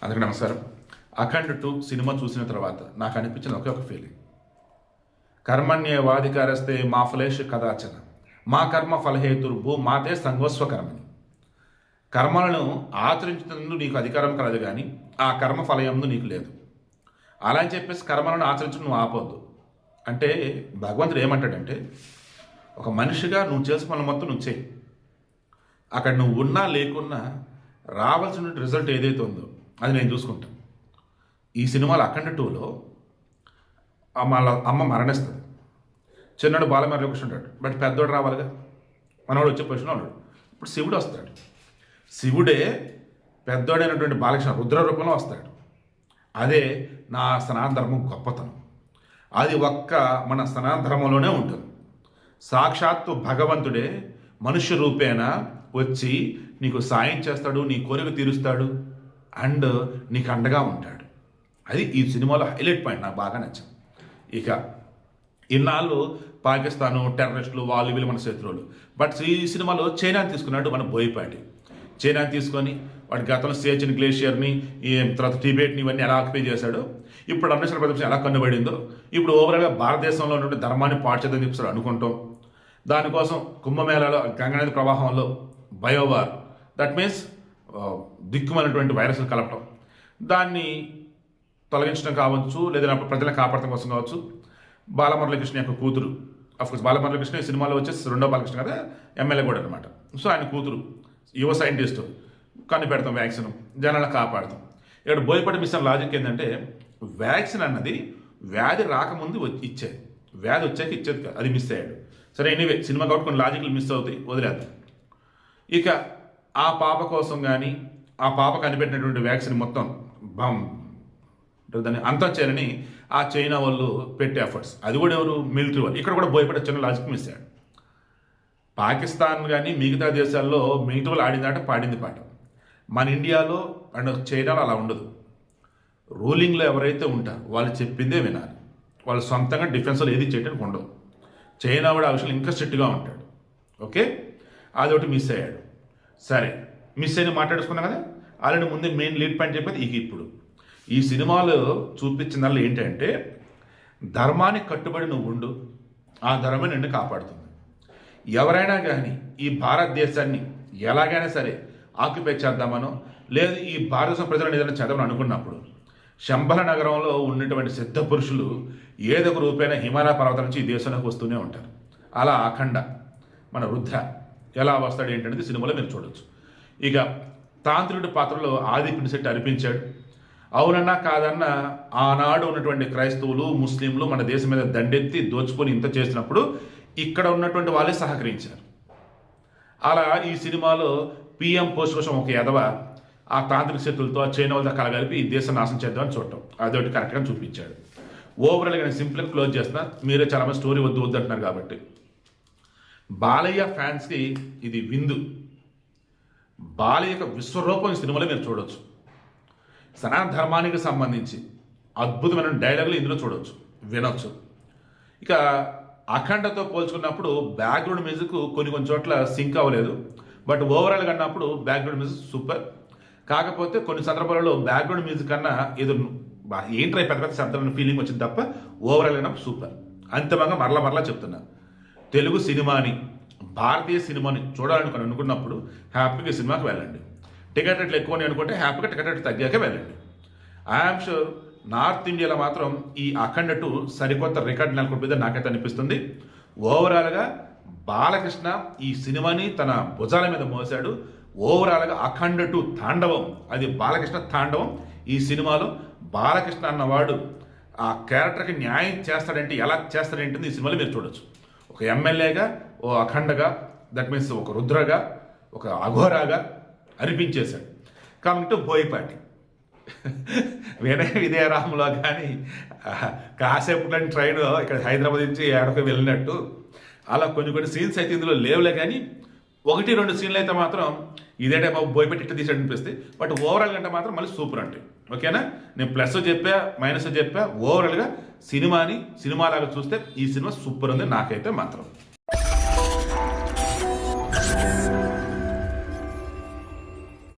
అందరికీ నమస్కారం. అఖండ్ 2 సినిమా చూసిన తర్వాత నాకు అనిపించిన ఒకే ఒక ఫీలింగ్, కర్మణ్యేవాధికారస్తే మా ఫలేషు కదాచన మా కర్మ ఫలహేతుర్భూ మాతే సంగోస్వ కర్మని. కర్మలను ఆచరించినందుకు నీకు అధికారం కలదు, కానీ ఆ కర్మ ఫలయందు నీకు లేదు. అలా అని చెప్పేసి కర్మలను ఆచరించడం నువ్వు ఆపొద్దు. అంటే భగవంతుడు ఏమంటాడంటే, ఒక మనిషిగా నువ్వు చేసిన పనులు మొత్తం నువ్వు చేయి. అక్కడ నువ్వు ఉన్నా లేకున్నా రావాల్సిన రిజల్ట్ ఏదైతే ఉందో అది నేను చూసుకుంటాను. ఈ సినిమాలో అఖండ 2లో అమ్మ మరణిస్తుంది. చిన్నడు బాలమరలోకి ఉంటాడు, బట్ పెద్దోడు రావాలిగా, మనవాడు వచ్చే పొజిషన్లో ఉన్నాడు. ఇప్పుడు శివుడు వస్తాడు. శివుడే పెద్దోడైనటువంటి బాలకృష్ణ రుద్ర రూపంలో వస్తాడు. అదే నా సనాతన ధర్మం గొప్పతనం. అది ఒక్క మన సనాతన ధర్మంలోనే ఉంటుంది. సాక్షాత్తు భగవంతుడే మనుష్య రూపేణ వచ్చి నీకు సాయం చేస్తాడు, నీ కోరిక తీరుస్తాడు, అండ్ నీకు అండగా ఉంటాడు. అది ఈ సినిమాలో హైలైట్ పాయింట్, నాకు బాగా నచ్చింది. ఇక ఇన్నాళ్ళు పాకిస్తాను టెర్రరిస్టులు వాళ్ళు వీళ్ళు మన శత్రువులు, బట్ ఈ సినిమాలో చైనాని తీసుకున్నాడు మన బోయపాటి. చైనాని తీసుకొని వాడి గతంలో సియాచిన్ గ్లేషియర్ని, తర్వాత టిబెట్ని ఇవన్నీ ఎలా ఆక్యుపై చేశాడు, ఇప్పుడు అరుణాచల్ ప్రదేశ్ ఎలా కన్నుబడిందో, ఇప్పుడు ఓవరాల్గా భారతదేశంలో ఉన్నటువంటి ధర్మాన్ని పాడ్చేద్దని చెప్పి అనుకుంటాం. దానికోసం కుంభమేళాలో గంగానది ప్రవాహంలో బయోవార్, దట్ మీన్స్ దిక్కుమైనటువంటి వైరస్లు కలపడం, దాన్ని తొలగించడం కావచ్చు, లేదా ప్రజలను కాపాడటం కోసం కావచ్చు. బాలమురళీకృష్ణ యొక్క కూతురు, అఫ్కోర్స్ బాలమురళీకృష్ణ ఈ సినిమాలో వచ్చేసి రెండో బాలకృష్ణ కదా, ఎమ్మెల్యే కూడా అనమాట. సో ఆయన కూతురు యువ సైంటిస్ట్, కనిపెడతాం వ్యాక్సిన్, జనాలను కాపాడతాం. ఇక్కడ బోయపాటి మిషన్ లాజిక్ ఏంటంటే, వ్యాక్సిన్ అన్నది వ్యాధి రాకముందు ఇచ్చేది, వ్యాధి వచ్చాక ఇచ్చేది కాదు, అది మిస్ అయ్యాడు. సరే, ఎనీవే సినిమా కాబట్టి కొన్ని లాజిక్లు మిస్ అవుతాయి, వదిలేద్దాం. ఇక ఆ పాప కోసం కానీ, ఆ పాప కనిపెట్టినటువంటి వ్యాక్సిన్ మొత్తం దాన్ని అంతం చేయాలని ఆ చైనా వాళ్ళు పెట్టే ఎఫర్ట్స్, అది కూడా ఎవరు, మిలిటరీ వాళ్ళు. ఇక్కడ కూడా బోయపడే చిన్న లాజిక్ మిస్ అయ్యాడు. పాకిస్తాన్ కానీ మిగతా దేశాల్లో మిగతా వాళ్ళు ఆడిందాట పాడింది పాట. మన ఇండియాలో అండ్ చైనాలో అలా ఉండదు. రూలింగ్లో ఎవరైతే ఉంటారో వాళ్ళు చెప్పిందే వినాలి, వాళ్ళు సొంతంగా డిఫెన్స్లో ఏది చేయడానికి ఉండదు. చైనా కూడా ఆ విషయంలో ఇంకా స్ట్రిక్ట్గా ఉంటాడు. ఓకే, అదొకటి మిస్ అయ్యాడు. సరే, మిస్ అయిన మాట్లాడుకున్నాం కదా, ఆల్రెడీ ముందే మెయిన్ లీడ్ పాయింట్ చెప్పేది. ఇప్పుడు ఈ సినిమాలో చూపించిన దానిలో ఏంటంటే, ధర్మానికి కట్టుబడి నువ్వు ఉండు, ఆ ధర్మం నిన్ను కాపాడుతుంది. ఎవరైనా కానీ ఈ భారతదేశాన్ని ఎలాగైనా సరే ఆక్యుపై చేద్దామనో, లేదు ఈ భారతదేశం ప్రజలను ఏదైనా చేద్దామని అనుకున్నప్పుడు, శంబల నగరంలో ఉన్నటువంటి సిద్ధ పురుషులు ఏదో ఒక రూపైన హిమాలయ పర్వతం నుంచి ఈ దేశంలోకి వస్తూనే ఉంటారు. అలా అఖండ మన రుద్ర ఎలా వస్తాడు ఏంటనేది సినిమాలో మీరు చూడొచ్చు. ఇక తాంత్రికుడి పాత్రలో ఆది పినిశెట్టి అనిపించాడు. అవునన్నా కాదన్నా ఆనాడు ఉన్నటువంటి క్రైస్తవులు ముస్లింలు మన దేశం మీద దండెత్తి దోచుకొని ఇంత చేసినప్పుడు ఇక్కడ ఉన్నటువంటి వాళ్ళే సహకరించారు. అలా ఈ సినిమాలో పిఎం పోస్ట్ కోసం ఒక ఎదవ ఆ తాంత్రిక శక్తులతో ఆ చైనా వాళ్ళతో కలగలిపి ఈ దేశం నాశనం చేద్దామని చూడటం, అదొకటి కరెక్ట్గా చూపించాడు. ఓవరాల్గా నేను సింపుల్గా క్లోజ్ చేస్తున్నా, మీరే చాలామంది స్టోరీ వద్దు అంటున్నారు కాబట్టి. బాలయ్య ఫ్యాన్స్కి ఇది విందు. బాలయ్య యొక్క విశ్వరూపం ఈ సినిమాలో మీరు చూడవచ్చు. సనాతన ధర్మానికి సంబంధించి అద్భుతమైన డైలాగులు ఇందులో చూడవచ్చు, వినొచ్చు. ఇక అఖండతో పోల్చుకున్నప్పుడు బ్యాక్గ్రౌండ్ మ్యూజిక్ కొన్ని చోట్ల సింక్ అవ్వలేదు, బట్ ఓవరాల్గా అన్నప్పుడు బ్యాక్గ్రౌండ్ మ్యూజిక్ సూపర్. కాకపోతే కొన్ని సందర్భాలలో బ్యాక్గ్రౌండ్ మ్యూజిక్ కన్నా ఏదో ఏంట్రై పెద్ద పెద్ద శబ్దాలను ఫీలింగ్ వచ్చింది తప్ప ఓవరాల్గా అన్నప్పుడు సూపర్. అంతిమంగా మరలా చెప్తున్నా, తెలుగు సినిమాని, భారతీయ సినిమాని చూడాలనుకుని అనుకున్నప్పుడు హ్యాపీగా సినిమాకి వెళ్ళండి. టికెట్ రేట్లు ఎక్కువ అనుకుంటే హ్యాపీగా టికెట్ రేట్లు తగ్గాక వెళ్ళండి. ఐఎమ్ షూర్ నార్త్ ఇండియాలో మాత్రం ఈ అఖండ 2 సరికొత్త రికార్డు నెలకొల్పితే నాకైతే అనిపిస్తుంది. ఓవరాల్గా బాలకృష్ణ ఈ సినిమాని తన భుజాల మీద మోసాడు. ఓవరాల్గా అఖండ 2 తాండవం, అది బాలకృష్ణ తాండవం. ఈ సినిమాలో బాలకృష్ణ అన్నవాడు ఆ క్యారెక్టర్కి న్యాయం చేస్తాడంటే ఎలా చేస్తాడంటే ఈ సినిమాలో మీరు చూడొచ్చు. ఒక ఎమ్మెల్యేగా, ఓ అఖండగా, దట్ మీన్స్ ఒక రుద్రగా, ఒక అఘోరాగా అనిపించేశాడు. కమింగ్ టు బోయపాటి, వినయ విజయరాములో కానీ కాసేపు ట్రైన్ ఇక్కడ హైదరాబాద్ నుంచి ఏడకు వెళ్ళినట్టు అలా కొన్ని సీన్స్ అయితే ఇందులో లేవులే, కానీ 1-2 సీన్లు అయితే మాత్రం ఇదేంటే బాబు బోయపాటి ఇట్లా తీసాడు అనిపిస్తాయి. బట్ ఓవరాల్ అంటే మాత్రం మళ్ళీ సూపర్ అంటే. ఓకేనా, నేను ప్లస్ చెప్పా మైనస్ చెప్పా, ఓవరాల్గా సినిమాలాగా చూస్తే ఈ సినిమా సూపర్ ఉంది నాకైతే మాత్రం.